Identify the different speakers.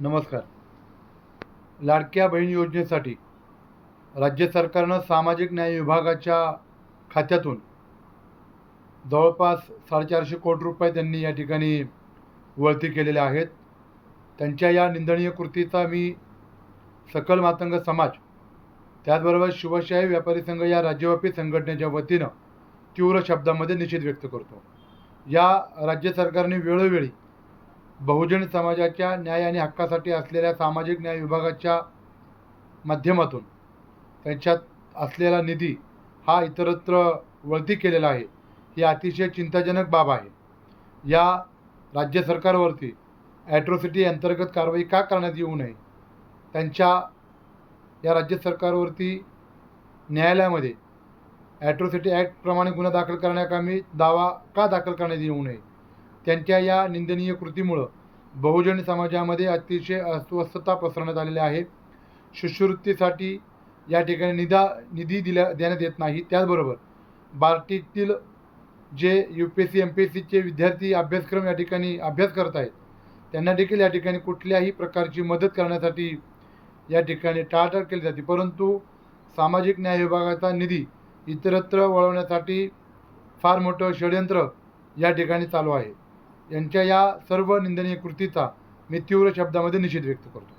Speaker 1: नमस्कार. लाडक्या बहीण योजनेसाठी राज्य सरकारनं सामाजिक न्याय विभागाच्या खात्यातून जवळपास 450 कोटी रुपये त्यांनी या ठिकाणी वळती केलेले आहेत. त्यांच्या या निंदनीय कृतीचा मी सकल मातंग समाज त्याचबरोबर शिवशाही व्यापारी संघ या राज्यव्यापी संघटनेच्या वतीनं तीव्र शब्दामध्ये निषेध व्यक्त करतो. या राज्य सरकारने वेळोवेळी बहुजन समाजाच्या न्याय आणि हक्कासाठी असलेल्या सामाजिक न्याय विभागाच्या माध्यमातून त्यांच्यात असलेला निधी हा इतरत्र वळती केलेला आहे. ही अतिशय चिंताजनक बाब आहे. या राज्य सरकारवरती ॲट्रॉसिटी अंतर्गत कारवाई का करण्यात येऊ नये, त्यांच्या या राज्य सरकारवरती न्यायालयामध्ये ॲट्रॉसिटी ॲक्टप्रमाणे गुन्हा दाखल करण्याकामी दावा का दाखल करण्यात येऊ नये, त्यांच्या या निंदनीय कृतीमुळं बहुजन समाजामध्ये अतिशय अस्वस्थता पसरण्यात आलेली आहे. शिष्यवृत्तीसाठी या ठिकाणी निधी देण्यात येत नाही. त्याचबरोबर बार्टीतील जे UPSC MPSCचे विद्यार्थी अभ्यासक्रम या ठिकाणी अभ्यास करत आहेत, त्यांना देखील या ठिकाणी कुठल्याही प्रकारची मदत करण्यासाठी या ठिकाणी टाळाटाळ केली जाते. परंतु सामाजिक न्याय विभागाचा निधी इतरत्र वळवण्यासाठी फार मोठं षडयंत्र या ठिकाणी चालू आहे. यांच्या या सर्व निंदनीय कृतीचा मी तीव्र शब्दामध्ये निषेध व्यक्त करतो.